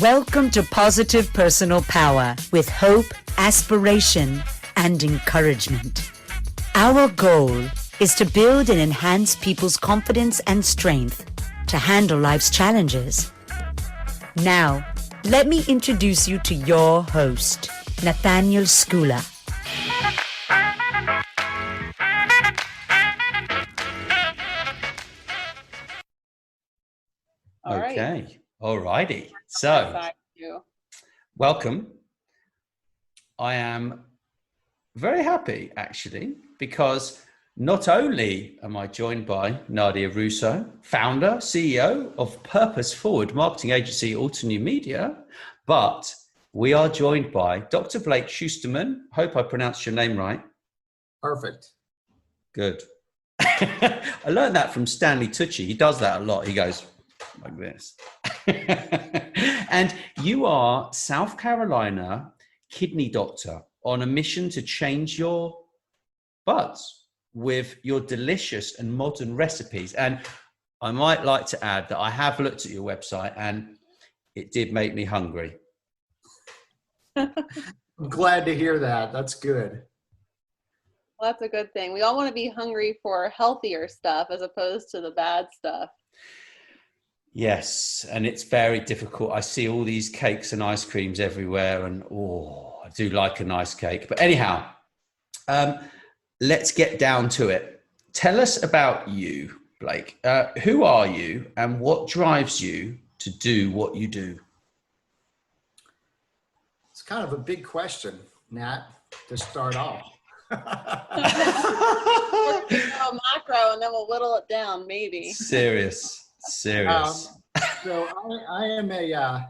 Welcome to Positive Personal Power with hope, aspiration, and encouragement. Our goal is to build and enhance people's confidence and strength to handle life's challenges. Now, let me introduce you to your host, Nathaniel Skula. Okay, all righty. So, welcome. I am very happy, actually, because not only am I joined by Nadia Russo, founder, CEO of Purpose Forward marketing agency Alta Media, but we are joined by Dr. Blake Shusterman. Hope I pronounced your name right. Perfect. Good. I learned that from Stanley Tucci. He does that a lot. He goes like this. And you are South Carolina kidney doctor on a mission to change your butts with your delicious and modern recipes. And I might like to add that I have looked at your website and it did make me hungry. I'm glad to hear that. That's good. Well, that's a good thing. We all want to be hungry for healthier stuff as opposed to the bad stuff. Yes, and it's very difficult. I see all these cakes and ice creams everywhere, and I do like a nice cake. But anyhow, let's get down to it. Tell us about you, Blake. Who are you and what drives you to do what you do? It's kind of a big question, Nat, to start off. Macro, and then we'll whittle it down, maybe. Serious. So I am a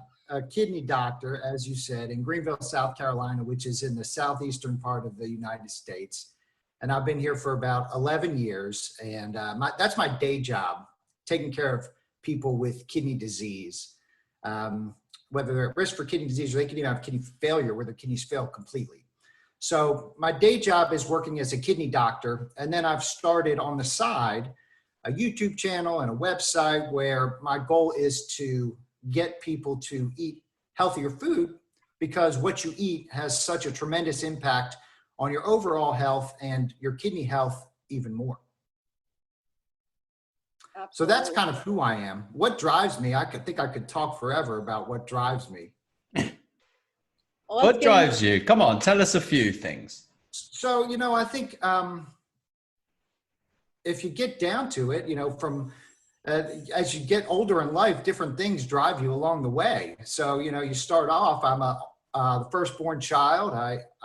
kidney doctor, as you said, in Greenville, South Carolina, which is in the southeastern part of the United States. And I've been here for about 11 years. And that's my day job, taking care of people with kidney disease, whether they're at risk for kidney disease or they can even have kidney failure where their kidneys fail completely. So my day job is working as a kidney doctor. And then I've started on the side a YouTube channel and a website where my goal is to get people to eat healthier food, because what you eat has such a tremendous impact on your overall health and your kidney health even more. Absolutely. So that's kind of who I am. What drives me? I think I could talk forever about what drives me. What drives you? Come on, tell us a few things. So, I think if you get down to it, from as you get older in life, different things drive you along the way. So, you start off, I'm the firstborn child.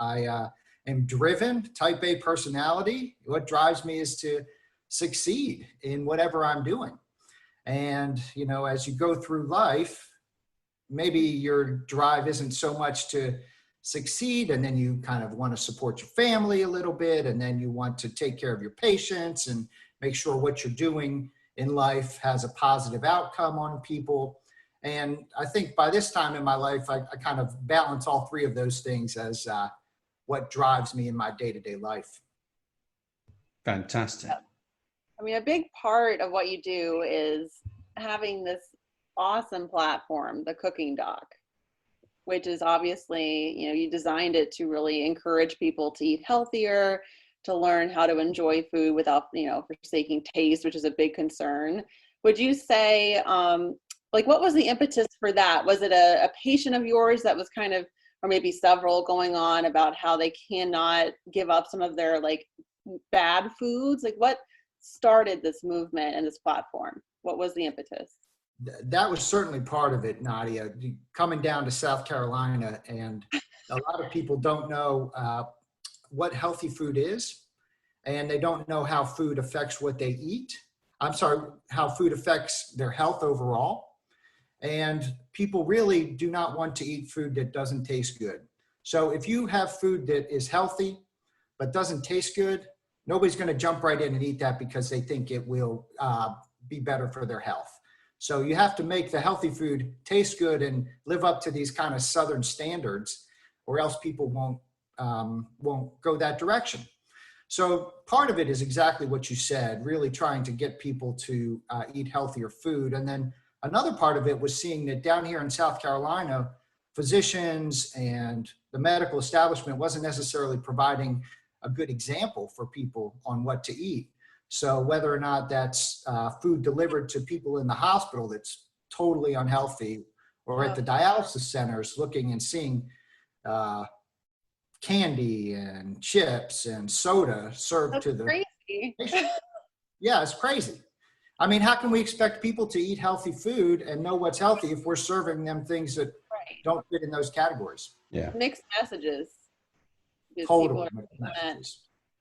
I am driven, type A personality. What drives me is to succeed in whatever I'm doing. And, as you go through life, maybe your drive isn't so much to succeed, and then you kind of want to support your family a little bit, and then you want to take care of your patients and make sure what you're doing in life has a positive outcome on people. And I think by this time in my life, I kind of balance all three of those things as what drives me in my day-to-day life. Fantastic. I mean, a big part of what you do is having this awesome platform, the Cooking Doc, which is obviously, you designed it to really encourage people to eat healthier, to learn how to enjoy food without, forsaking taste, which is a big concern. Would you say, what was the impetus for that? Was it a patient of yours that was kind of, or maybe several, going on about how they cannot give up some of their bad foods? What started this movement and this platform? What was the impetus? That was certainly part of it, Nadia. Coming down to South Carolina, and a lot of people don't know what healthy food is, and they don't know how food affects what they eat. How food affects their health overall. And people really do not want to eat food that doesn't taste good. So if you have food that is healthy but doesn't taste good, nobody's going to jump right in and eat that because they think it will be better for their health. So you have to make the healthy food taste good and live up to these kind of Southern standards, or else people won't go that direction. So part of it is exactly what you said, really trying to get people to eat healthier food. And then another part of it was seeing that down here in South Carolina, physicians and the medical establishment wasn't necessarily providing a good example for people on what to eat. So whether or not that's food delivered to people in the hospital that's totally unhealthy, or at the dialysis centers looking and seeing candy and chips and soda served That's to the crazy. patient. Yeah, it's crazy. I mean, how can we expect people to eat healthy food and know what's healthy if we're serving them things that Right. don't fit in those categories? Yeah. Mixed messages. Totally.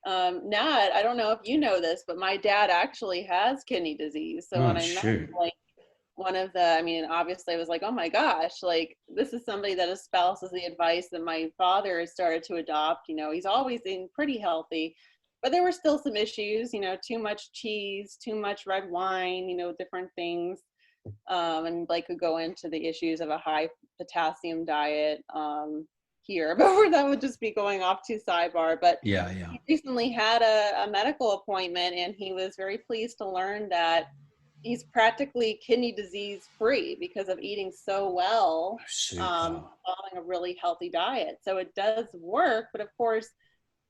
Nat, I don't know if you know this, but my dad actually has kidney disease. So when I met, like, one of the, I mean, obviously I was like, oh my gosh, like, this is somebody that espouses the advice that my father has started to adopt. You know, he's always been pretty healthy, but there were still some issues, you know, too much cheese, too much red wine, you know, different things. And like could go into the issues of a high potassium diet here, but that would just be going off to sidebar. But Yeah. he recently had a medical appointment, and he was very pleased to learn that he's practically kidney disease free because of eating so well, following a really healthy diet. So it does work, but of course,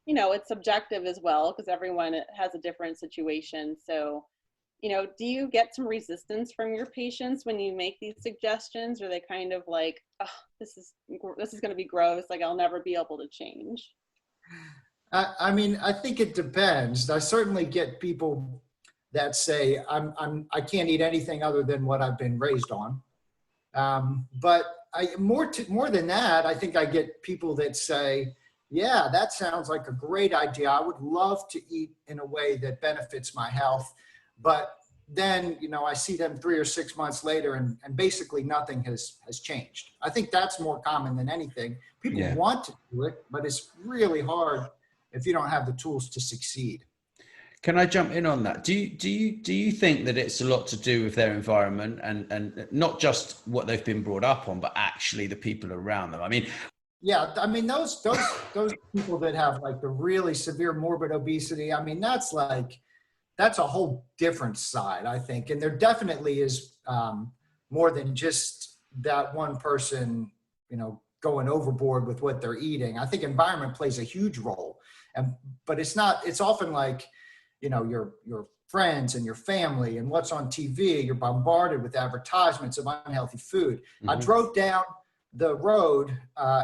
you know, it's subjective as well because everyone has a different situation. So, you know, do you get some resistance from your patients when you make these suggestions? Or they kind of like, oh, this is going to be gross, like I'll never be able to change? I mean, I think it depends. I certainly get people that say I can't eat anything other than what I've been raised on. But more than that, I think I get people that say, yeah, that sounds like a great idea. I would love to eat in a way that benefits my health. But then, you know, I see them 3 or 6 months later and basically nothing has changed. I think that's more common than anything. People want to do it, but it's really hard if you don't have the tools to succeed. Can I jump in on that? Do you think that it's a lot to do with their environment and not just what they've been brought up on, but actually the people around them? I mean, yeah, I mean, those people that have like the really severe morbid obesity, I mean, that's a whole different side, I think. And there definitely is more than just that one person, you know, going overboard with what they're eating. I think environment plays a huge role. But it's often like, you know, your friends and your family and what's on TV. You're bombarded with advertisements of unhealthy food. Mm-hmm. I drove down the road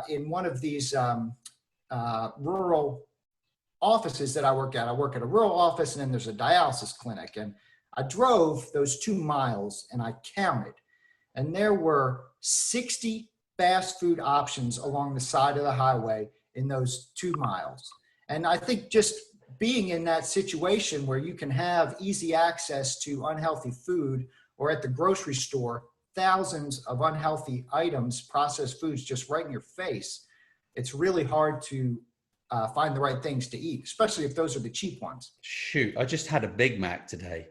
in one of these rural offices that I work at. I work at a rural office, and then there's a dialysis clinic. And I drove those 2 miles and I counted, and there were 60 fast food options along the side of the highway in those 2 miles. And I think just being in that situation where you can have easy access to unhealthy food, or at the grocery store, thousands of unhealthy items, processed foods just right in your face, it's really hard to find the right things to eat, especially if those are the cheap ones. Shoot, I just had a Big Mac today.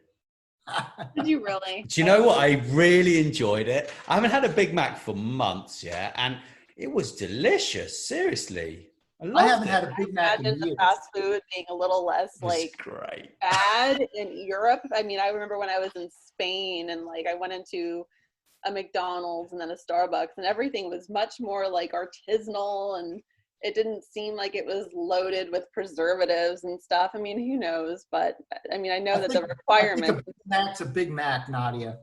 Did you really? Do you know what? I really enjoyed it. I haven't had a Big Mac for months, and it was delicious. Seriously. I haven't had a Big Mac in years. The fast food being a little less great. bad in Europe. I mean, I remember when I was in Spain and like I went into a McDonald's and then a Starbucks, and everything was much more like artisanal, and it didn't seem like it was loaded with preservatives and stuff. I mean, who knows? But I mean, I know that the requirement. I think a Big Mac's a Big Mac, Nadia.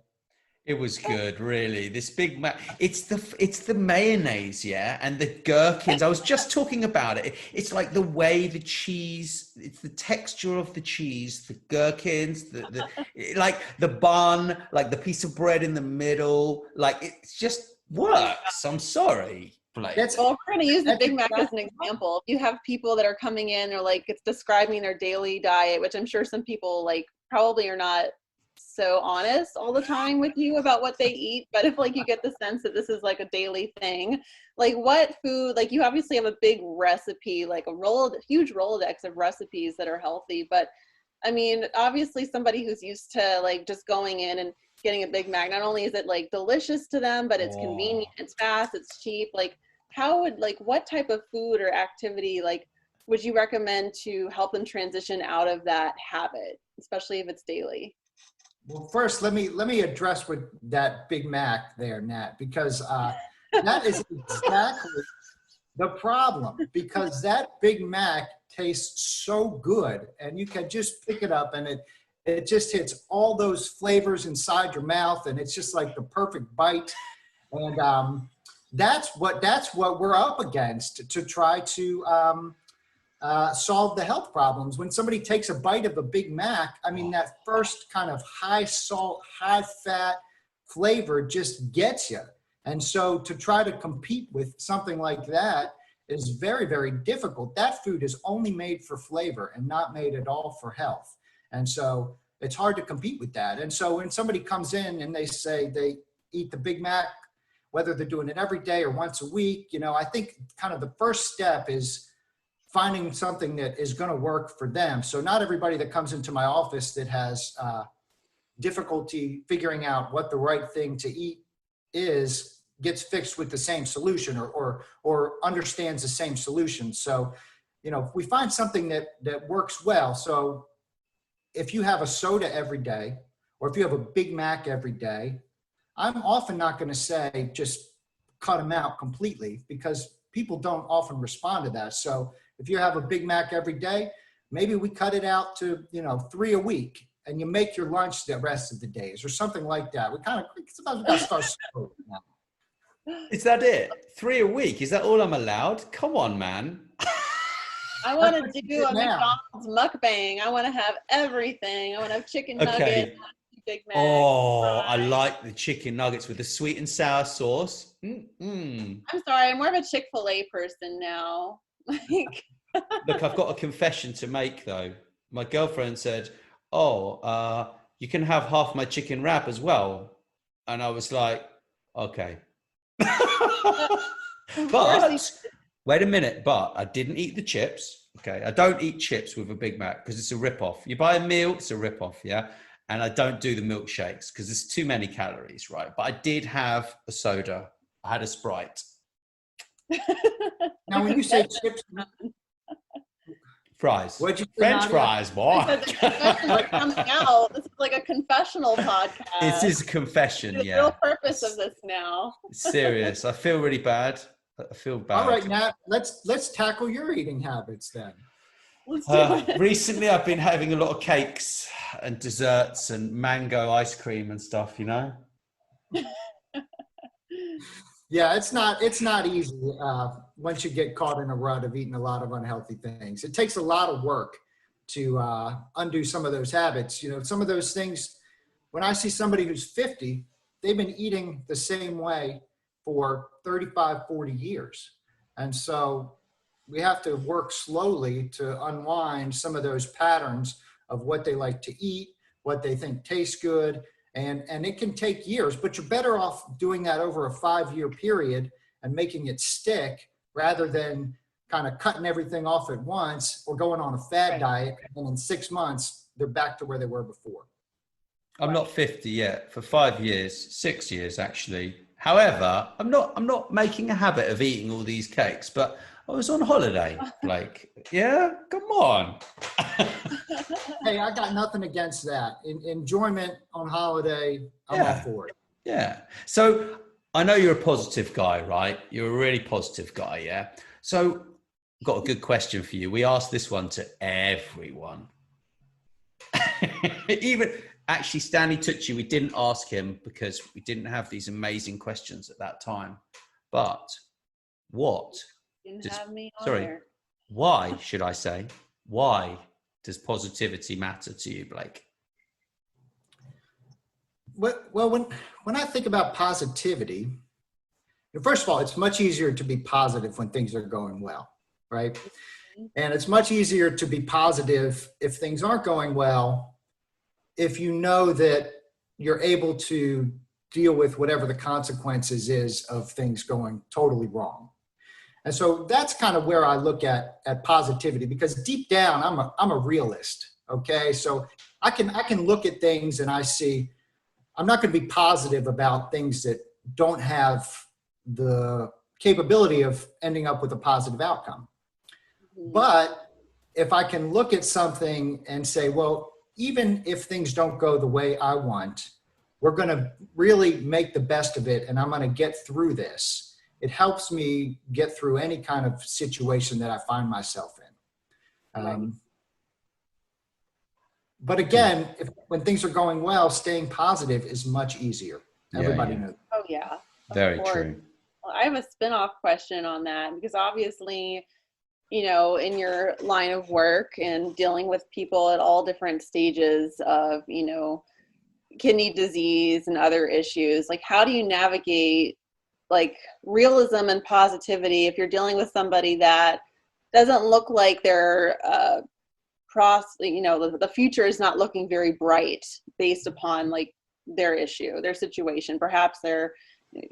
It was good, really. This Big Mac, it's the mayonnaise, and the gherkins. I was just talking about it. It's like the way the cheese, it's the texture of the cheese, the gherkins, the like the bun, like the piece of bread in the middle. Like it just works. I'm sorry. Well, we're going to use the Big Mac as an example. If you have people that are coming in, or like it's describing their daily diet, which I'm sure some people like probably are not so honest all the time with you about what they eat, but if like you get the sense that this is like a daily thing, like what food, like you obviously have a big recipe, like huge Rolodex of recipes that are healthy, but I mean, obviously somebody who's used to like just going in and getting a Big Mac, not only is it like delicious to them, but it's convenient, it's fast, it's cheap. Like what type of food or activity like would you recommend to help them transition out of that habit, especially if it's daily? Well, first, let me address with that Big Mac there, Nat, because that is exactly the problem. Because that Big Mac tastes so good, and you can just pick it up, and it just hits all those flavors inside your mouth, and it's just like the perfect bite. And that's what we're up against to try to solve the health problems. When somebody takes a bite of a Big Mac, I mean, that first kind of high salt, high fat flavor just gets you. And so to try to compete with something like that is very, very difficult. That food is only made for flavor and not made at all for health. And so it's hard to compete with that. And so when somebody comes in and they say they eat the Big Mac, whether they're doing it every day or once a week, you know, I think kind of the first step is finding something that is going to work for them. So not everybody that comes into my office that has difficulty figuring out what the right thing to eat is gets fixed with the same solution or understands the same solution. So, you know, if we find something that works well. So if you have a soda every day, or if you have a Big Mac every day, I'm often not going to say just cut them out completely, because people don't often respond to that. So if you have a Big Mac every day, maybe we cut it out to, you know, 3 a week, and you make your lunch the rest of the days or something like that. We kind of, sometimes we got to start slow now. Is that it? 3 a week? Is that all I'm allowed? Come on, man. I want to do a McDonald's mukbang. I want to have everything. I want to have chicken nuggets, Big Mac. Oh, fries. I like the chicken nuggets with the sweet and sour sauce. Mm-mm. I'm sorry, I'm more of a Chick-fil-A person now. Like, Look, I've got a confession to make, though. My girlfriend said, "Oh, you can have half my chicken wrap as well," and I was like, "Okay." But wait a minute, but I didn't eat the chips. Okay, I don't eat chips with a Big Mac because it's a rip-off. You buy a meal, it's a rip-off, yeah? And I don't do the milkshakes because there's too many calories, right? But I did have a soda. I had a Sprite. Now, when you say chips, Fries. what'd you say, French Nadia? fries, boy. Confessions are coming out. This is like a confessional podcast. This is a confession, The yeah. real purpose of this now. It's serious. I feel really bad. I feel bad. All right, Nat, let's tackle your eating habits then. Let's do it. Recently, I've been having a lot of cakes and desserts and mango ice cream and stuff, you know? Yeah, it's not easy once you get caught in a rut of eating a lot of unhealthy things. It takes a lot of work to undo some of those habits. You know, some of those things, when I see somebody who's 50, they've been eating the same way for 35, 40 years. And so we have to work slowly to unwind some of those patterns of what they like to eat, what they think tastes good. And it can take years, but you're better off doing that over a 5-year period and making it stick rather than kind of cutting everything off at once or going on a fad diet. And in 6 months, they're back to where they were before. I'm not 50 yet. For 5 years, 6 years actually. However, I'm not making a habit of eating all these cakes, but I was on holiday, Blake. Yeah, come on. Hey, I got nothing against that. Enjoyment on holiday, I'm all for it. Yeah. So I know you're a positive guy, right? You're a really positive guy, yeah? So I've got a good question for you. We asked this one to everyone. Even actually Stanley Tucci, we didn't ask him because we didn't have these amazing questions at that time. But what? Why should I say? Why does positivity matter to you, Blake? Well, when I think about positivity, first of all, it's much easier to be positive when things are going well, right? And it's much easier to be positive if things aren't going well, if you know that you're able to deal with whatever the consequences is of things going totally wrong. And so that's kind of where I look at positivity, because deep down, I'm a realist. Okay. So I can look at things and I see, I'm not going to be positive about things that don't have the capability of ending up with a positive outcome. But if I can look at something and say, well, even if things don't go the way I want, we're going to really make the best of it, and I'm going to get through this. It helps me get through any kind of situation that I find myself in. Right. But again, when things are going well, staying positive is much easier. Everybody knows. Oh yeah. Very true. Well, I have a spin-off question on that, because obviously, you know, in your line of work and dealing with people at all different stages of, you know, kidney disease and other issues, like how do you navigate like realism and positivity if you're dealing with somebody that doesn't look like they're you know, the future is not looking very bright based upon like their issue, their situation. Perhaps they're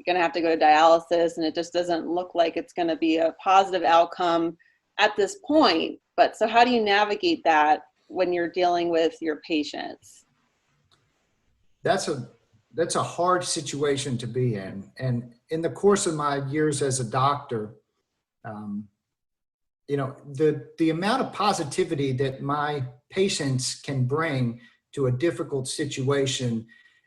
going to have to go to dialysis and it just doesn't look like it's going to be a positive outcome at this point. But so how do you navigate that when you're dealing with your patients? That's a hard situation to be in. And in the course of my years as a doctor, you know, the amount of positivity that my patients can bring to a difficult situation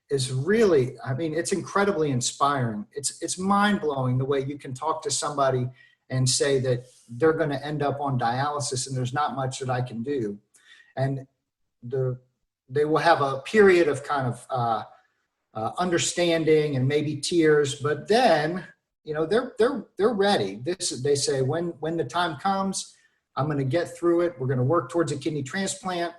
is really, I mean, it's incredibly inspiring. It's mind-blowing the way you can talk to somebody and say that they're going to end up on dialysis and there's not much that I can do. And they will have a period of kind of understanding and maybe tears, but then, you know, they're ready. They say, when the time comes, I'm going to get through it. We're going to work towards a kidney transplant.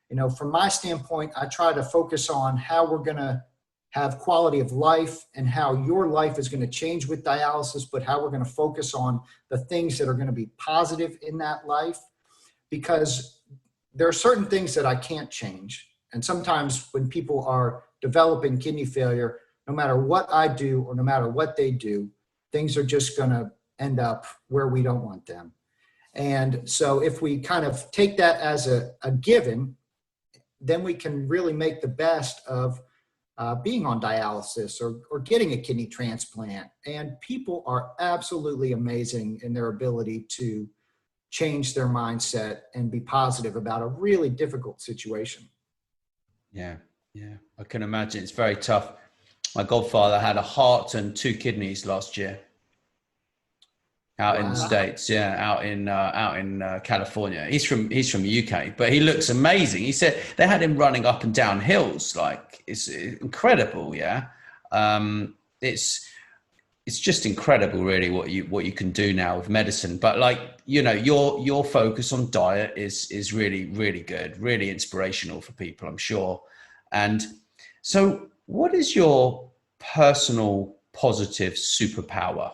You know, from my standpoint, I try to focus on how we're going to have quality of life and how your life is going to change with dialysis, but how we're going to focus on the things that are going to be positive in that life, because there are certain things that I can't change. And sometimes when people are developing kidney failure, no matter what I do or no matter what they do, things are just going to end up where we don't want them. And so if we kind of take that as a given, then we can really make the best of being on dialysis or getting a kidney transplant. And people are absolutely amazing in their ability to change their mindset and be positive about a really difficult situation. Yeah, I can imagine it's very tough. My godfather had a heart and 2 kidneys last year. Out in the States, out in California. He's from the UK, but he looks amazing. He said they had him running up and down hills, like it's incredible. Yeah, it's just incredible, really, what you can do now with medicine. But like, you know, your focus on diet is really, really good, really inspirational for people, I'm sure. And so, what is your personal positive superpower?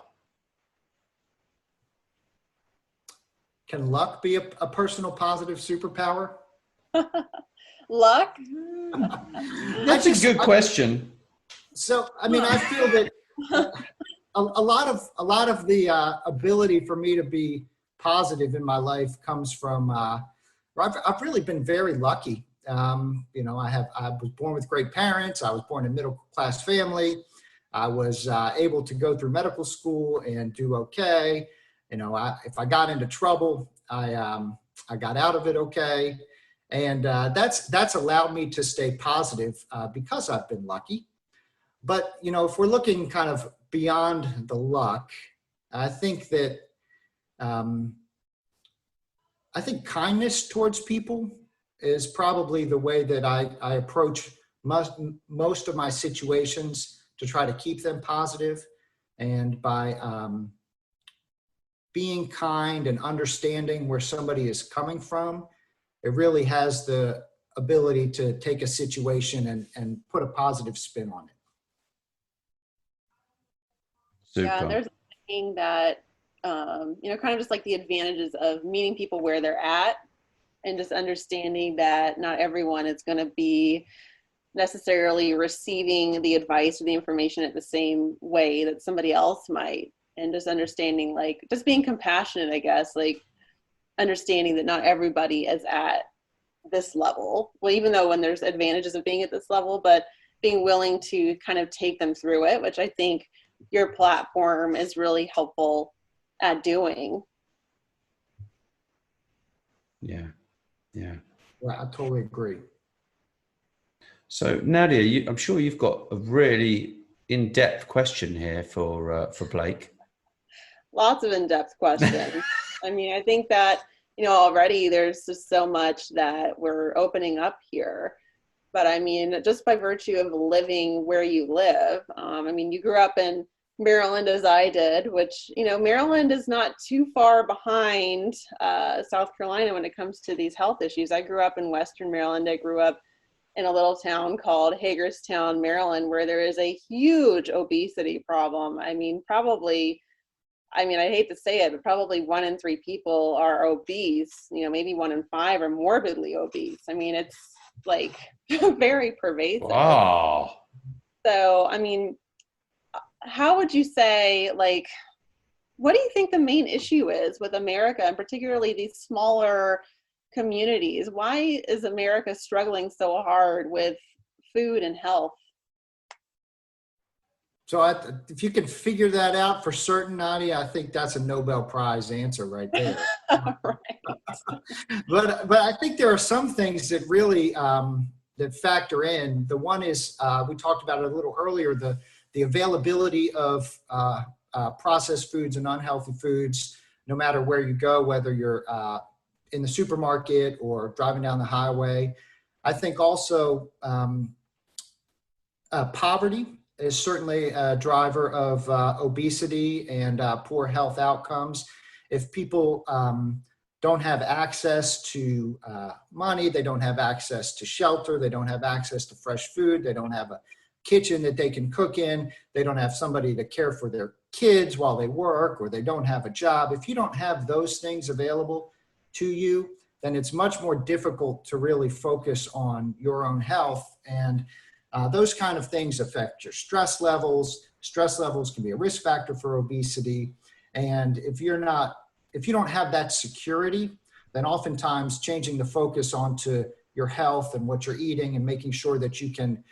Can luck be a personal positive superpower? Luck? That's a good question. So, I mean, I feel that a lot of the ability for me to be positive in my life comes from, I've really been very lucky. You know, I was born with great parents. I was born in a middle-class family. I was able to go through medical school and do okay. You know, if I got into trouble, I got out of it okay. And that's allowed me to stay positive because I've been lucky. But, you know, if we're looking kind of beyond the luck, I think that I think kindness towards people is probably the way that I approach most of my situations to try to keep them positive. And by being kind and understanding where somebody is coming from, it really has the ability to take a situation and put a positive spin on it. Super. Yeah, and there's a thing that, you know, kind of just like the advantages of meeting people where they're at and just understanding that not everyone is going to be necessarily receiving the advice or the information at the same way that somebody else might. And just understanding, like, just being compassionate, I guess, like understanding that not everybody is at this level. Well, even though when there's advantages of being at this level, but being willing to kind of take them through it, which I think your platform is really helpful at doing. Yeah. Yeah, I totally agree. So Nadia, I'm sure you've got a really in-depth question here for Blake. Lots of in-depth questions. I mean, I think that, already there's just so much that we're opening up here. But I mean, just by virtue of living where you live, I mean, you grew up in Maryland as I did, which, Maryland is not too far behind South Carolina when it comes to these health issues. I grew up in Western Maryland. I grew up in a little town called Hagerstown, Maryland, where there is a huge obesity problem. I mean, I hate to say it, but probably 1 in 3 people are obese, maybe 1 in 5 are morbidly obese. I mean, it's like very pervasive. Wow. So, I mean, how would you say, like, what do you think the main issue is with America, and particularly these smaller communities? Why is America struggling so hard with food and health? So if you can figure that out for certain, Nadia, I think that's a Nobel Prize answer right there. Right. But I think there are some things that really that factor in. The one is, we talked about it a little earlier, the availability of processed foods and unhealthy foods, no matter where you go, whether you're in the supermarket or driving down the highway. I think also poverty is certainly a driver of obesity and poor health outcomes. If people don't have access to money, they don't have access to shelter, they don't have access to fresh food, they don't have a kitchen that they can cook in, they don't have somebody to care for their kids while they work, or they don't have a job. If you don't have those things available to you, then it's much more difficult to really focus on your own health. And those kind of things affect your stress levels. Stress levels can be a risk factor for obesity. And if you don't have that security, then oftentimes changing the focus onto your health and what you're eating and making sure that you can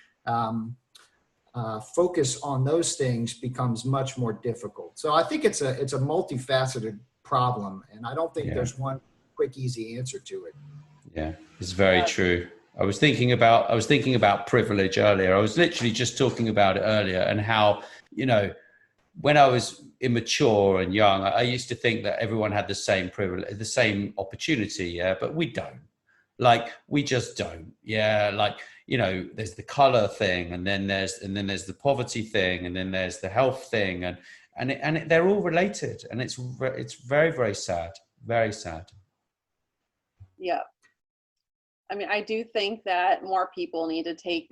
focus on those things becomes much more difficult. So I think it's a multifaceted problem, and I don't think there's one quick, easy answer to it. Yeah, it's very true. I was thinking about privilege earlier. I was literally just talking about it earlier, and how, when I was immature and young, I used to think that everyone had the same privilege, the same opportunity. Yeah, but we don't. Like, we just don't. Yeah, like, there's the color thing, and then there's the poverty thing, and then there's the health thing, and they're all related, and it's very, very sad, very sad. Yeah. I mean, I do think that more people need to take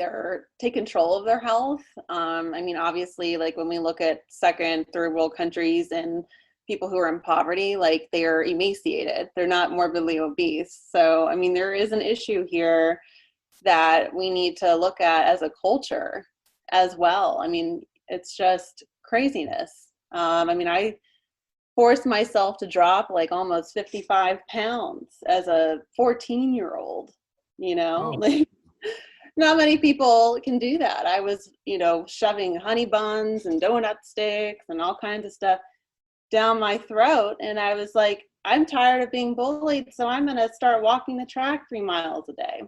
control of their health. I mean, obviously, like when we look at second, third world countries and people who are in poverty, like they're emaciated, they're not morbidly obese. So, I mean, there is an issue here that we need to look at as a culture as well. I mean, it's just craziness. I mean, I forced myself to drop like almost 55 pounds as a 14-year-old. Like, not many people can do that. I was, shoving honey buns and donut sticks and all kinds of stuff down my throat. And I was like, I'm tired of being bullied, so I'm going to start walking the track 3 miles a day.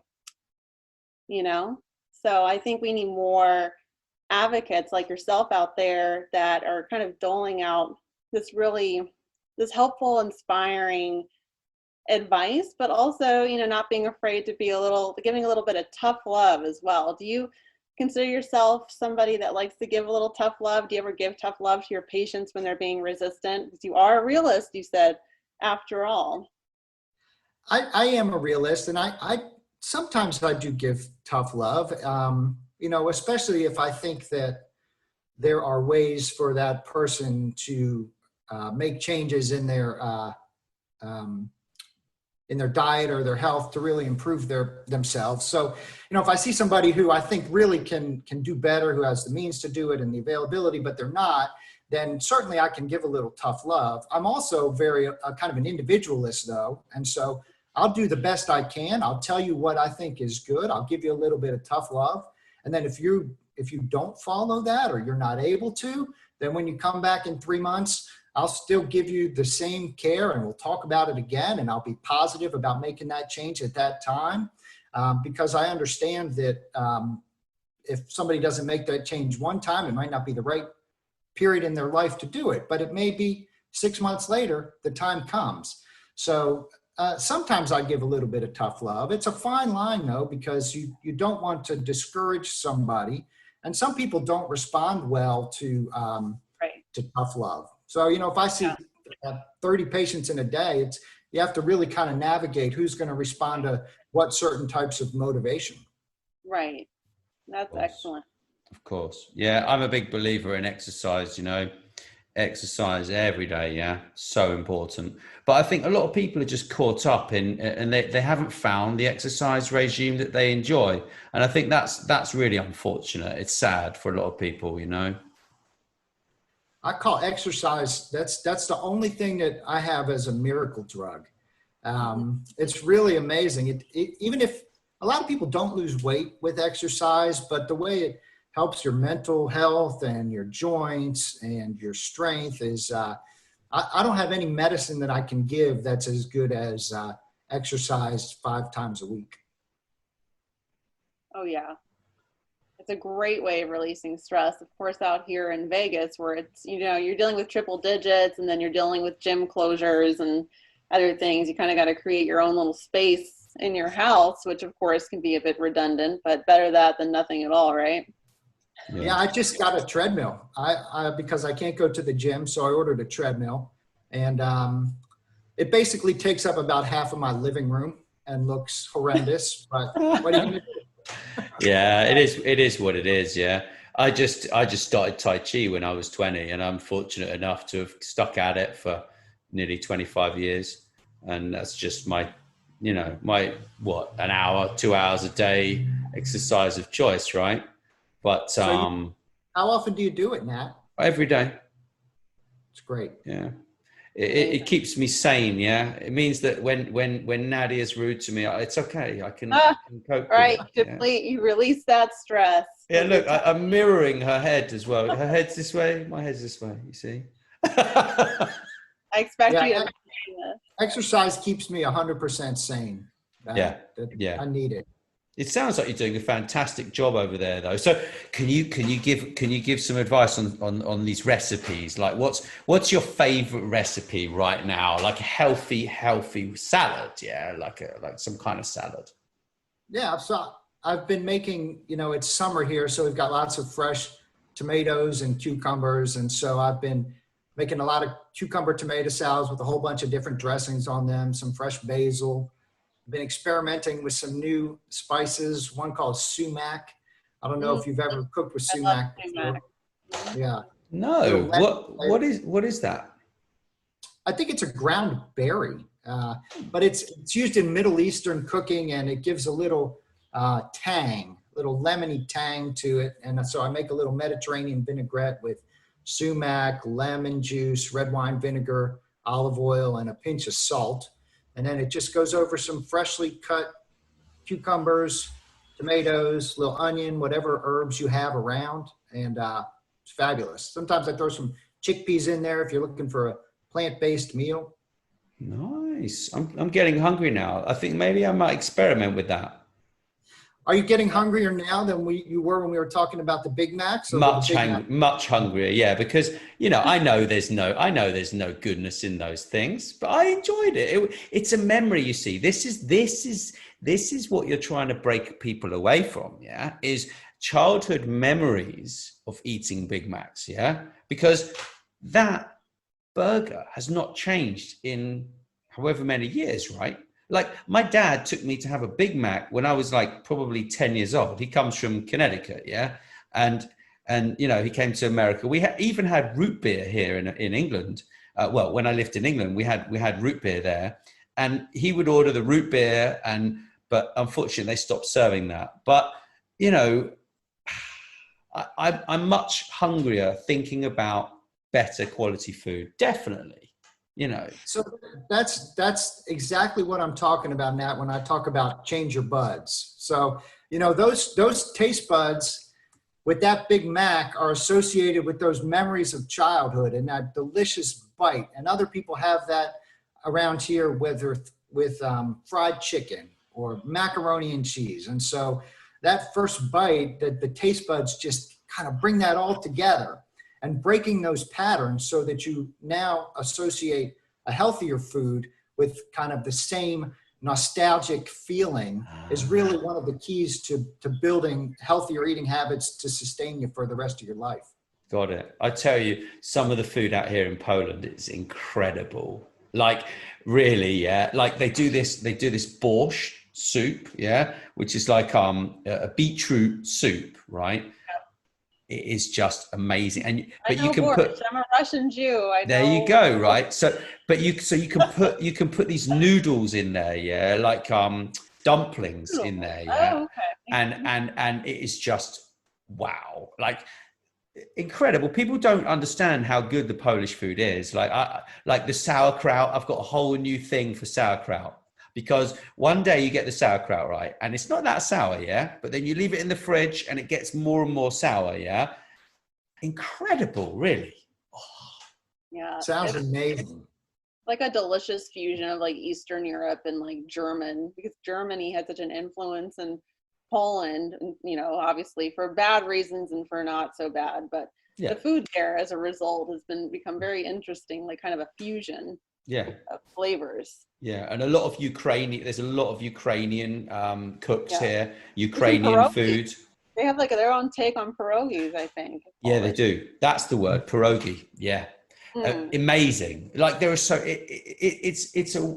So I think we need more advocates like yourself out there that are kind of doling out this helpful, inspiring advice, but also, not being afraid to giving a little bit of tough love as well. Do you consider yourself somebody that likes to give a little tough love? Do you ever give tough love to your patients when they're being resistant? Because you are a realist, you said, after all. I am a realist, and I sometimes I do give tough love, especially if I think that there are ways for that person to make changes in their diet or their health to really improve themselves. So, if I see somebody who I think really can do better, who has the means to do it and the availability, but they're not, then certainly I can give a little tough love. I'm also very kind of an individualist though. And so I'll do the best I can. I'll tell you what I think is good. I'll give you a little bit of tough love. And then if you don't follow that, or you're not able to, then when you come back in 3 months, I'll still give you the same care, and we'll talk about it again. And I'll be positive about making that change at that time, because I understand that if somebody doesn't make that change one time, it might not be the right period in their life to do it, but it may be 6 months later, the time comes. So sometimes I give a little bit of tough love. It's a fine line though, because you don't want to discourage somebody. And some people don't respond well to tough love. So, you know, if I see 30 patients in a day, you have to really kind of navigate who's going to respond to what certain types of motivation. Right. That's excellent. Of course. Yeah. I'm a big believer in exercise, you know, exercise every day. Yeah. So important. But I think a lot of people are just caught up in, and they haven't found the exercise regime that they enjoy. And I think that's really unfortunate. It's sad for a lot of people, you know. I call exercise, that's the only thing that I have as a miracle drug. It's really amazing. Even if a lot of people don't lose weight with exercise, but the way it helps your mental health and your joints and your strength is, I don't have any medicine that I can give that's as good as exercise 5 times a week. Oh yeah. It's a great way of releasing stress. Of course, out here in Vegas, where it's, you know, you're dealing with triple digits and then you're dealing with gym closures and other things. You kind of got to create your own little space in your house, which of course can be a bit redundant, but better that than nothing at all, right? Yeah, I just got a treadmill. I because I can't go to the gym, so I ordered a treadmill, and it basically takes up about half of my living room and looks horrendous. But what are you gonna do? Yeah, it is what it is. Yeah. I just started Tai Chi when I was 20, and I'm fortunate enough to have stuck at it for nearly 25 years. And that's just my an hour, 2 hours a day exercise of choice. Right. But, how often do you do it, Nat? every day. It's great. Yeah. It keeps me sane. Yeah. It means that when Nadia's rude to me, it's okay. I can cope right. with it. You release that stress. Yeah, look, I'm mirroring her head as well. Her head's this way, my head's this way, you see? I expect you to. Exercise keeps me 100% sane. Yeah. I need it. It sounds like you're doing a fantastic job over there, though. So, can you give some advice on these recipes? Like, what's your favorite recipe right now? Like a healthy salad, yeah, like some kind of salad. Yeah, so I've been making. You know, it's summer here, so we've got lots of fresh tomatoes and cucumbers, and so I've been making a lot of cucumber tomato salads with a whole bunch of different dressings on them. Some fresh basil. Been experimenting with some new spices, one called sumac. I don't know if you've ever cooked with sumac before. Yeah. No. What is that? I think it's a ground berry, but it's used in Middle Eastern cooking, and it gives a little tang, little lemony tang to it. And so I make a little Mediterranean vinaigrette with sumac, lemon juice, red wine vinegar, olive oil, and a pinch of salt. And then it just goes over some freshly cut cucumbers, tomatoes, little onion, whatever herbs you have around. And it's fabulous. Sometimes I throw some chickpeas in there if you're looking for a plant-based meal. Nice. I'm getting hungry now. I think maybe I might experiment with that. Are you getting hungrier now than you were when we were talking about the Big Macs? Much hungrier, yeah. Because I know there's no goodness in those things, but I enjoyed it. It's a memory, you see. This is what you're trying to break people away from, yeah. Is childhood memories of eating Big Macs, yeah. Because that burger has not changed in however many years, right? Like my dad took me to have a Big Mac when I was like probably 10 years old. He comes from Connecticut, yeah, and he came to America. We even had root beer here in England. Well, when I lived in England, we had root beer there, and he would order the root beer, but unfortunately they stopped serving that. But I'm much hungrier thinking about better quality food, definitely. So that's exactly what I'm talking about, Nat, when I talk about change your buds. So, those taste buds with that Big Mac are associated with those memories of childhood and that delicious bite. And other people have that around here, whether with fried chicken or macaroni and cheese. And so that first bite, that the taste buds just kind of bring that all together, and breaking those patterns so that you now associate a healthier food with kind of the same nostalgic feeling is really one of the keys to building healthier eating habits to sustain you for the rest of your life. Got it. I tell you, some of the food out here in Poland is incredible. Like, really, yeah. Like they do this borscht soup, yeah, which is like a beetroot soup, right? It is just amazing. And but you can put. I'm a Russian Jew. I know. There you go, right? So, but you can put these noodles in there, yeah, like dumplings in there, yeah. Oh, okay. And it is just wow, like incredible. People don't understand how good the Polish food is. Like the sauerkraut. I've got a whole new thing for sauerkraut. Because one day you get the sauerkraut, right? And it's not that sour, yeah? But then you leave it in the fridge and it gets more and more sour, yeah? Incredible, really. Oh. Yeah. Sounds amazing. Like a delicious fusion of like Eastern Europe and like German, because Germany had such an influence in Poland, you know, obviously for bad reasons and for not so bad. But the food there as a result has become very interesting, like kind of a fusion of flavors. Yeah, and there's a lot of Ukrainian cooks here, Ukrainian food. They have like their own take on pierogies, I think. Yeah, they do. That's the word, pierogi. Yeah. Amazing. Like there are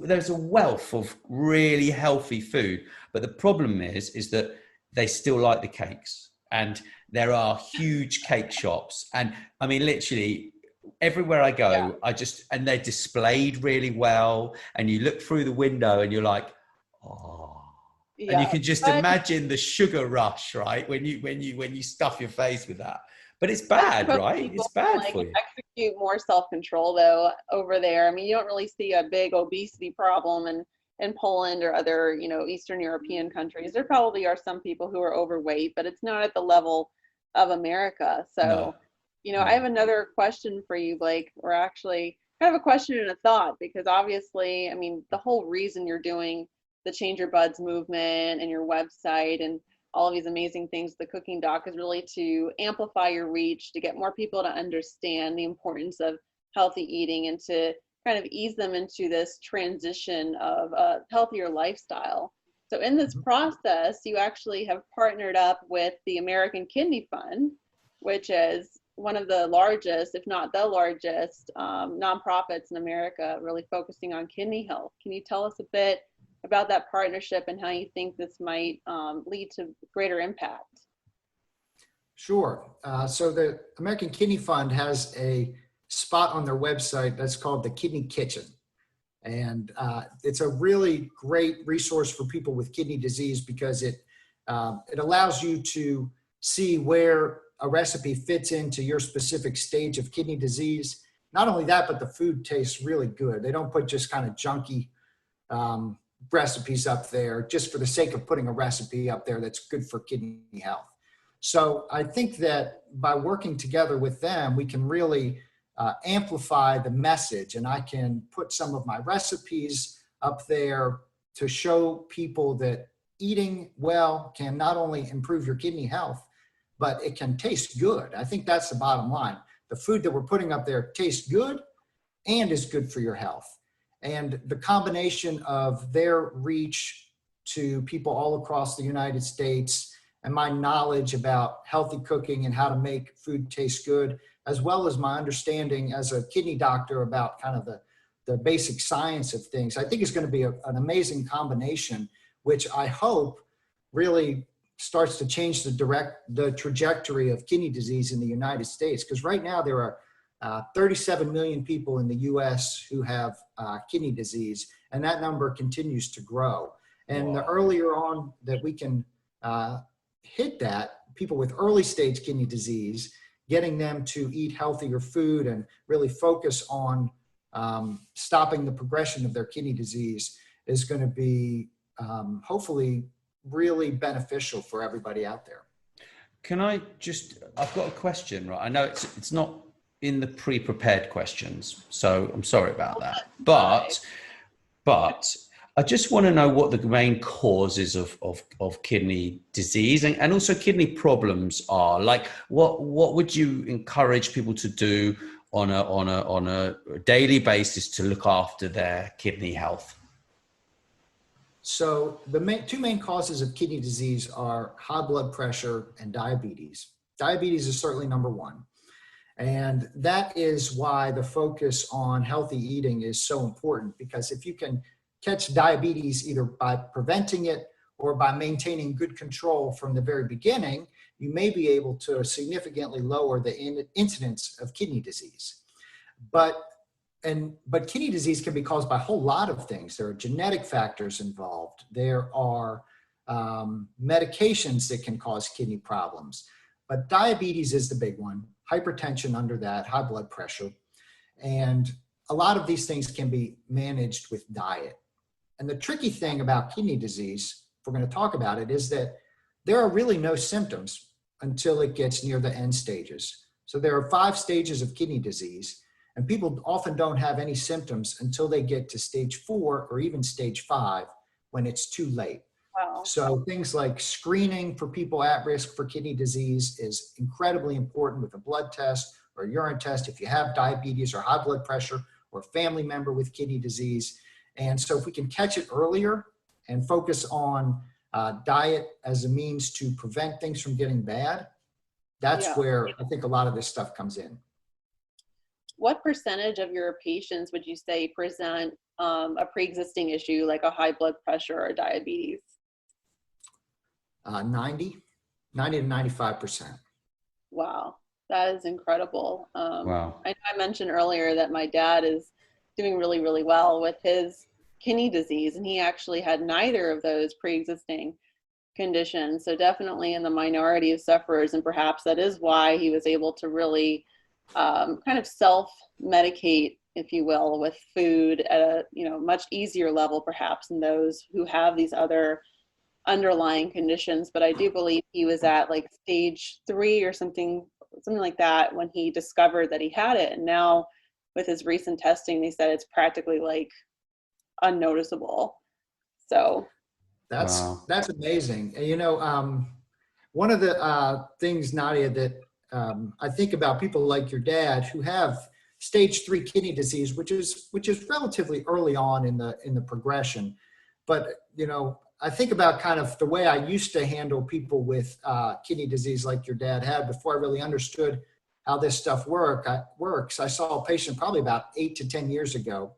there's a wealth of really healthy food, but the problem is that they still like the cakes, and there are huge cake shops. And I mean, literally, everywhere I go, and they're displayed really well. And you look through the window and you're like, oh, and you can just imagine the sugar rush, right? When you stuff your face with that, but it's bad, right? It's bad for you. Execute more self-control though over there. I mean, you don't really see a big obesity problem in Poland or other, you know, Eastern European countries. There probably are some people who are overweight, but it's not at the level of America. So. No. You know, I have another question for you, Blake, or actually kind of a question and a thought, because obviously, I mean, the whole reason you're doing the Change Your Buds movement and your website and all of these amazing things, the cooking doc, is really to amplify your reach, to get more people to understand the importance of healthy eating and to kind of ease them into this transition of a healthier lifestyle. So in this process, you actually have partnered up with the American Kidney Fund, which is one of the largest, if not the largest, nonprofits in America, really focusing on kidney health. Can you tell us a bit about that partnership and how you think this might lead to greater impact? Sure. So the American Kidney Fund has a spot on their website that's called the Kidney Kitchen. And it's a really great resource for people with kidney disease because it allows you to see where a recipe fits into your specific stage of kidney disease. Not only that, but the food tastes really good. They don't put just kind of junky recipes up there just for the sake of putting a recipe up there that's good for kidney health. So I think that by working together with them, we can really amplify the message, and I can put some of my recipes up there to show people that eating well can not only improve your kidney health, but it can taste good. I think that's the bottom line. The food that we're putting up there tastes good and is good for your health. And the combination of their reach to people all across the United States and my knowledge about healthy cooking and how to make food taste good, as well as my understanding as a kidney doctor about kind of the basic science of things, I think is going to be an amazing combination, which I hope really starts to change the trajectory of kidney disease in the United States. Because right now there are 37 million people in the US who have kidney disease, and that number continues to grow. And the earlier on that we can hit that, people with early stage kidney disease, getting them to eat healthier food and really focus on stopping the progression of their kidney disease is going to be hopefully really beneficial for everybody out there. I've got a question, right? I know it's not in the pre-prepared questions, so I'm sorry about that. But I just want to know what the main causes of kidney disease and also kidney problems are. Like, what would you encourage people to do on a daily basis to look after their kidney health? So the two main causes of kidney disease are high blood pressure and diabetes. Diabetes is certainly number one. And that is why the focus on healthy eating is so important, because if you can catch diabetes either by preventing it or by maintaining good control from the very beginning, you may be able to significantly lower the incidence of kidney disease. But kidney disease can be caused by a whole lot of things. There are genetic factors involved. There are medications that can cause kidney problems. But diabetes is the big one. Hypertension under that, high blood pressure. And a lot of these things can be managed with diet. And the tricky thing about kidney disease, if we're going to talk about it, is that there are really no symptoms until it gets near the end stages. So there are 5 stages of kidney disease, and people often don't have any symptoms until they get to stage 4 or even stage 5, when it's too late. Wow. So things like screening for people at risk for kidney disease is incredibly important, with a blood test or a urine test if you have diabetes or high blood pressure or a family member with kidney disease. And so if we can catch it earlier and focus on diet as a means to prevent things from getting bad, that's where I think a lot of this stuff comes in. What percentage of your patients would you say present a pre-existing issue like a high blood pressure or diabetes? 90 to 95%. Wow, that is incredible. Wow. I mentioned earlier that my dad is doing really, really well with his kidney disease, and he actually had neither of those pre-existing conditions. So definitely in the minority of sufferers, and perhaps that is why he was able to really kind of self-medicate, if you will, with food at a much easier level perhaps than those who have these other underlying conditions. But I do believe he was at like stage 3 or something like that when he discovered that he had it. And now with his recent testing, they said it's practically like unnoticeable. So that's amazing. And one of the things, Nadia, that I think about people like your dad who have stage 3 kidney disease, which is relatively early on in the progression. But I think about kind of the way I used to handle people with kidney disease like your dad had before I really understood how this stuff works. I saw a patient probably about 8 to 10 years ago,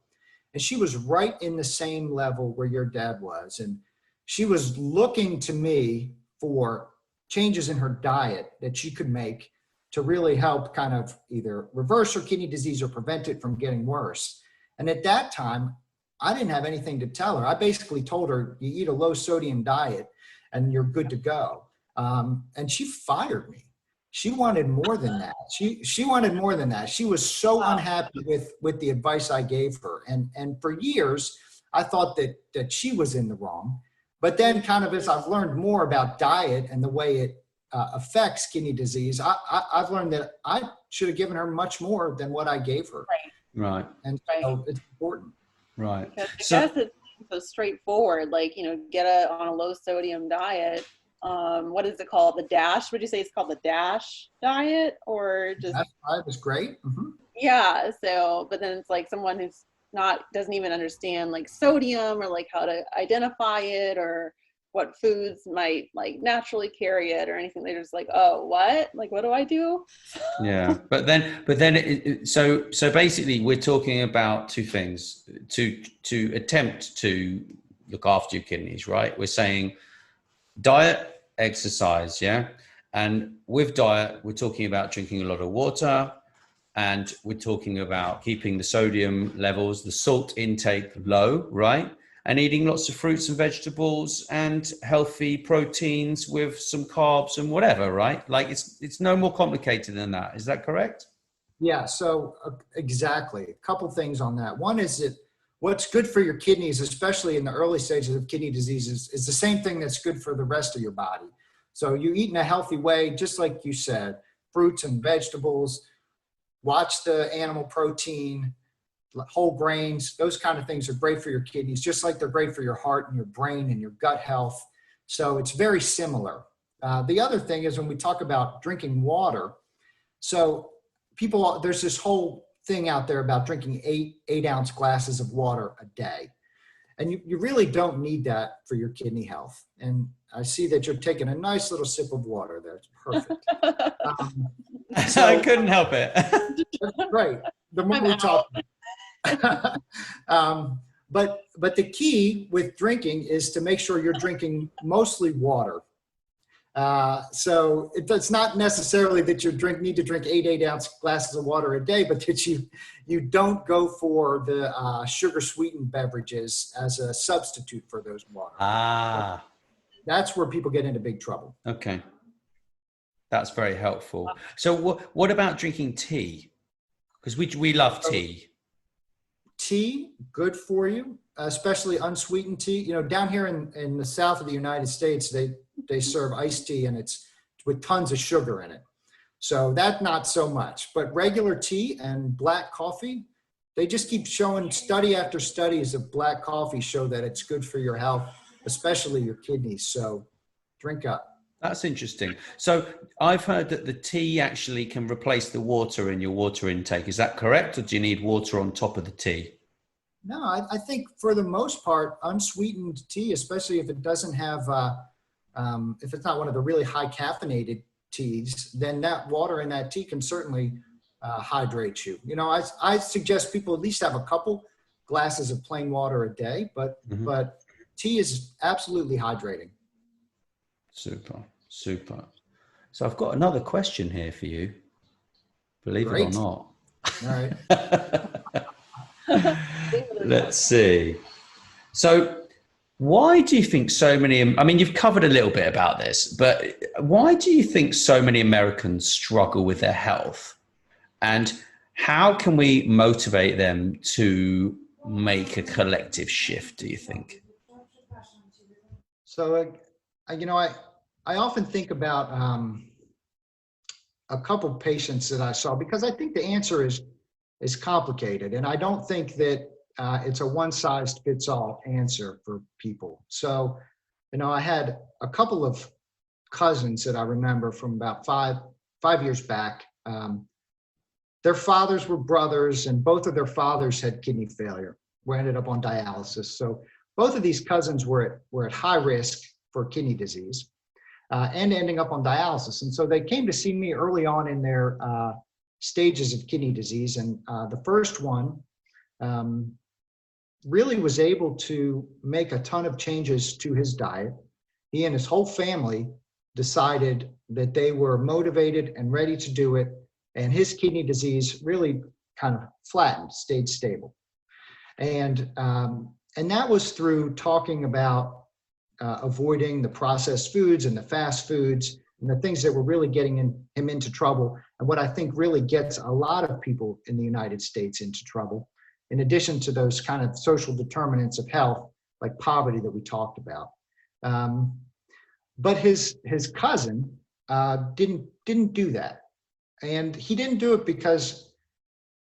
and she was right in the same level where your dad was. And she was looking to me for changes in her diet that she could make to really help kind of either reverse her kidney disease or prevent it from getting worse. And at that time, I didn't have anything to tell her. I basically told her, you eat a low sodium diet and you're good to go. And she fired me. She wanted more than that. She wanted more than that. She was so unhappy with the advice I gave her. And for years, I thought that she was in the wrong. But then kind of as I've learned more about diet and the way it affects kidney disease, I've learned that I should have given her much more than what I gave her. Right. And so it's important. Right. I guess it's so straightforward, like, get on a low sodium diet. What is it called? The DASH? Would you say it's called the DASH diet, or just? That diet was great. Mm-hmm. Yeah. So, but then it's like someone who's doesn't even understand like sodium or like how to identify it or what foods might like naturally carry it or anything. They're just like, oh, what? Like, what do I do? Yeah, but then, so basically, we're talking about two things to attempt to look after your kidneys, right? We're saying diet, exercise, yeah, and with diet, we're talking about drinking a lot of water, and we're talking about keeping the sodium levels, the salt intake low, right? And eating lots of fruits and vegetables and healthy proteins with some carbs and whatever, right? Like it's no more complicated than that. Is that correct? Yeah, so exactly. A couple things on that. One is that what's good for your kidneys, especially in the early stages of kidney disease, is the same thing that's good for the rest of your body. So you eat in a healthy way, just like you said, fruits and vegetables, watch the animal protein, whole grains, those kind of things are great for your kidneys, just like they're great for your heart and your brain and your gut health. So it's very similar. The other thing is when we talk about drinking water, so there's this whole thing out there about drinking 8-ounce glasses of water a day. And you really don't need that for your kidney health. And I see that you're taking a nice little sip of water there. It's perfect. I couldn't help it. That's great. The more we talk. But the key with drinking is to make sure you're drinking mostly water. So it's not necessarily that you need to drink 8-ounce glasses of water a day, but that you don't go for the sugar sweetened beverages as a substitute for those water. That's where people get into big trouble. Okay. That's very helpful. So what about drinking tea? Because we love tea. Tea, good for you, especially unsweetened tea. You know, down here in the south of the United States, they serve iced tea and it's with tons of sugar in it. So that not so much, but regular tea and black coffee, they just keep showing, study after studies of black coffee show that it's good for your health, especially your kidneys. So drink up. That's interesting. So I've heard that the tea actually can replace the water in your water intake. Is that correct? Or do you need water on top of the tea? No, I think for the most part, unsweetened tea, especially if it doesn't have, if it's not one of the really high caffeinated teas, then that water in that tea can certainly hydrate you. You know, I suggest people at least have a couple glasses of plain water a day, but tea is absolutely hydrating. Super. So I've got another question here for you, believe it or not. All right. Let's see. So why do you think so many, I mean, you've covered a little bit about this, but why do you think so many Americans struggle with their health? And how can we motivate them to make a collective shift, do you think? So, you know, I often think about a couple patients that I saw, because I think the answer is complicated. And I don't think that it's a one-size-fits-all answer for people. So, you know, I had a couple of cousins that I remember from about five years back. Their fathers were brothers, and both of their fathers had kidney failure, were ended up on dialysis. So both of these cousins were at high risk for kidney disease and ending up on dialysis. And so they came to see me early on in their stages of kidney disease. And the first one really was able to make a ton of changes to his diet. He and his whole family decided that they were motivated and ready to do it. And his kidney disease really kind of flattened, stayed stable. And that was through talking about avoiding the processed foods and the fast foods and the things that were really getting him into trouble. And what I think really gets a lot of people in the United States into trouble, in addition to those kind of social determinants of health, like poverty that we talked about. But his cousin didn't do that. And he didn't do it because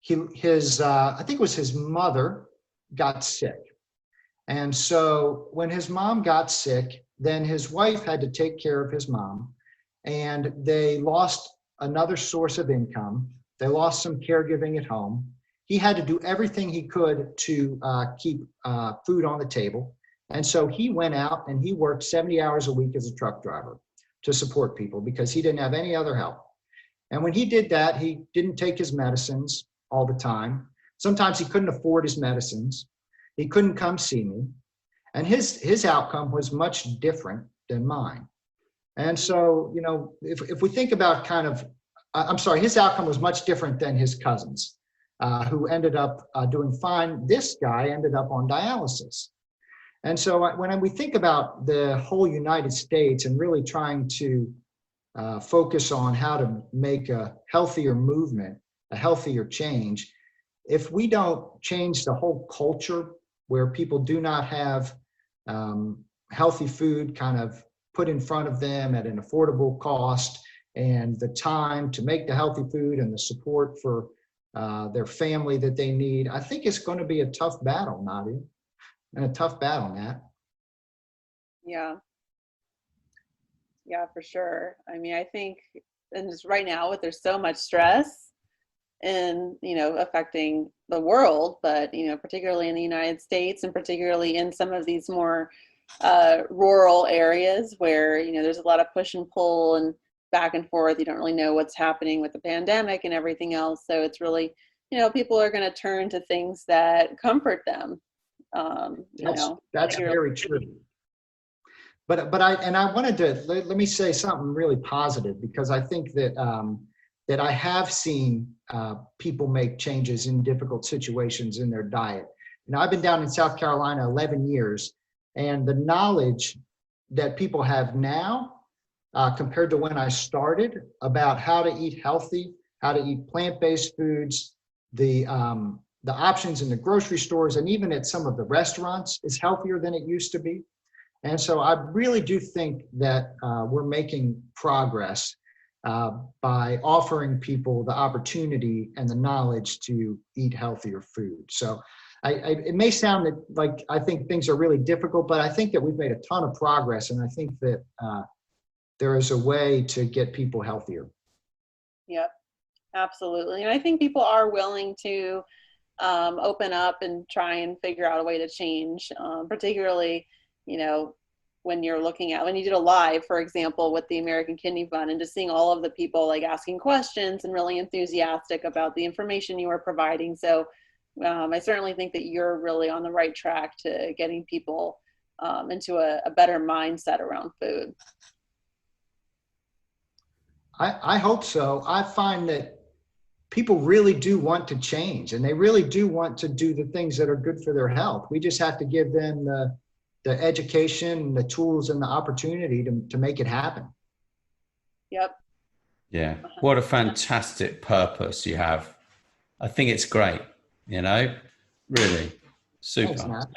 I think it was his mother got sick. And so when his mom got sick, then his wife had to take care of his mom, and they lost another source of income. They lost some caregiving at home. He had to do everything he could to keep food on the table. And so he went out and he worked 70 hours a week as a truck driver to support people because he didn't have any other help. And when he did that, he didn't take his medicines all the time. Sometimes he couldn't afford his medicines. He couldn't come see me. And his outcome was much different than mine. And so, you know, if we think about his outcome was much different than his cousins, who ended up doing fine. This guy ended up on dialysis. And so when we think about the whole United States and really trying to focus on how to make a healthier movement, a healthier change, if we don't change the whole culture where people do not have healthy food kind of put in front of them at an affordable cost, and the time to make the healthy food and the support for their family that they need. I think it's going to be a tough battle, Nadia, and a tough battle, Nat. Yeah. Yeah, for sure. I mean, I think, and just right now, there's so much stress and, affecting the world, but, particularly in the United States and particularly in some of these more rural areas where, there's a lot of push and pull and back and forth. You don't really know what's happening with the pandemic and everything else. So it's really, people are going to turn to things that comfort them. That's very true. But I wanted to let me say something really positive, because I think that that I have seen people make changes in difficult situations in their diet. I've been down in South Carolina 11 years, and the knowledge that people have now compared to when I started about how to eat healthy, how to eat plant-based foods, the options in the grocery stores and even at some of the restaurants is healthier than it used to be. And so I really do think that we're making progress by offering people the opportunity and the knowledge to eat healthier food. So it may sound like I think things are really difficult, but I think that we've made a ton of progress, and I think that there is a way to get people healthier. Yep, absolutely. And I think people are willing to open up and try and figure out a way to change, particularly, when you're looking at, when you did a live, for example, with the American Kidney Fund, and just seeing all of the people like asking questions and really enthusiastic about the information you were providing. So I certainly think that you're really on the right track to getting people into a better mindset around food. I hope so. I find that people really do want to change, and they really do want to do the things that are good for their health. We just have to give them the education, the tools, and the opportunity to make it happen. Yep. Yeah. What a fantastic purpose you have. I think it's great, really super. Thanks, Matt.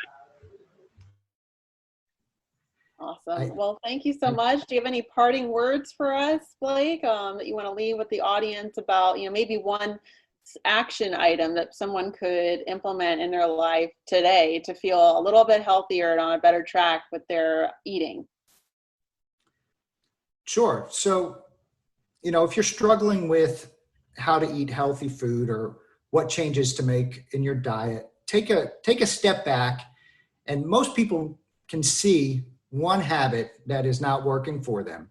Awesome. Well, thank you so much. Do you have any parting words for us, Blake, that you want to leave with the audience about, maybe one action item that someone could implement in their life today to feel a little bit healthier and on a better track with their eating? Sure. So, if you're struggling with how to eat healthy food or what changes to make in your diet, take a step back, and most people can see one habit that is not working for them,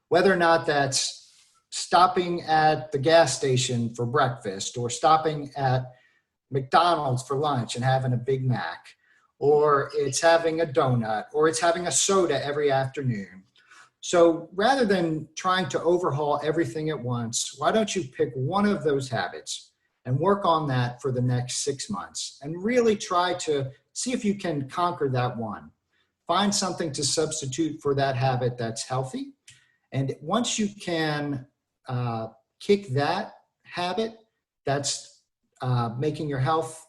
whether or not that's stopping at the gas station for breakfast, or stopping at McDonald's for lunch and having a Big Mac, or it's having a donut, or it's having a soda every afternoon. So rather than trying to overhaul everything at once, why don't you pick one of those habits and work on that for the next 6 months and really try to see if you can conquer that one. Find something to substitute for that habit that's healthy. And once you can kick that habit that's making your health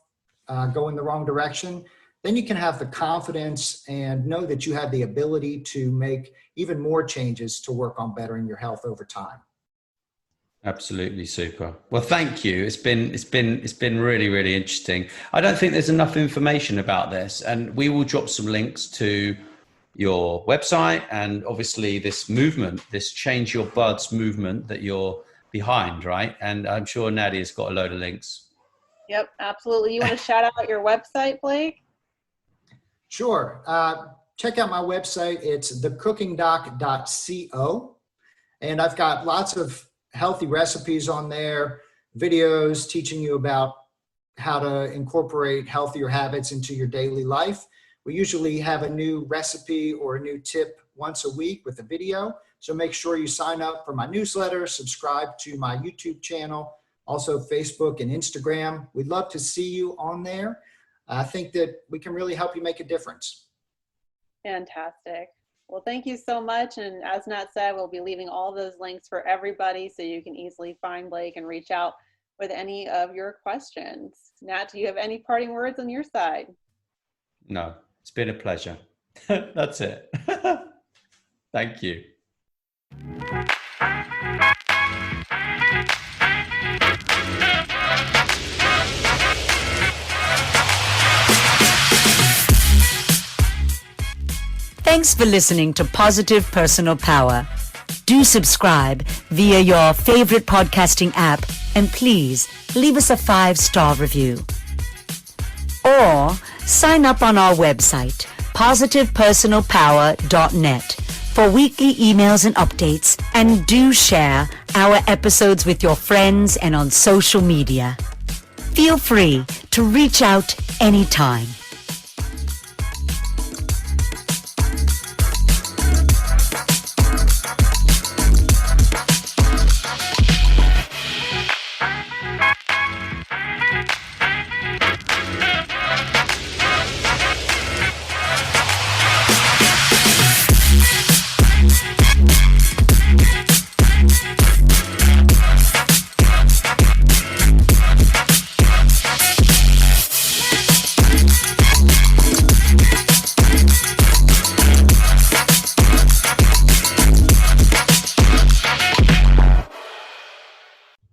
go in the wrong direction, then you can have the confidence and know that you have the ability to make even more changes to work on bettering your health over time. Absolutely super. Well, thank you. It's been really, really interesting. I don't think there's enough information about this, and we will drop some links to your website and obviously this movement, this Change Your Buds movement that you're behind, right? And I'm sure Nadia's got a load of links. Yep, absolutely. You want to shout out your website, Blake? Sure. Check out my website. It's thecookingdoc.co. And I've got lots of healthy recipes on there, videos teaching you about how to incorporate healthier habits into your daily life. We usually have a new recipe or a new tip once a week with a video. So make sure you sign up for my newsletter, subscribe to my YouTube channel, also Facebook and Instagram. We'd love to see you on there. I think that we can really help you make a difference. Fantastic. Well, thank you so much. And as Nat said, we'll be leaving all those links for everybody so you can easily find Blake and reach out with any of your questions. Nat, do you have any parting words on your side? No, it's been a pleasure. That's it. Thank you. Thanks for listening to Positive Personal Power. Do subscribe via your favorite podcasting app, and please leave us a 5-star review. Or sign up on our website, positivepersonalpower.net, for weekly emails and updates, and do share our episodes with your friends and on social media. Feel free to reach out anytime.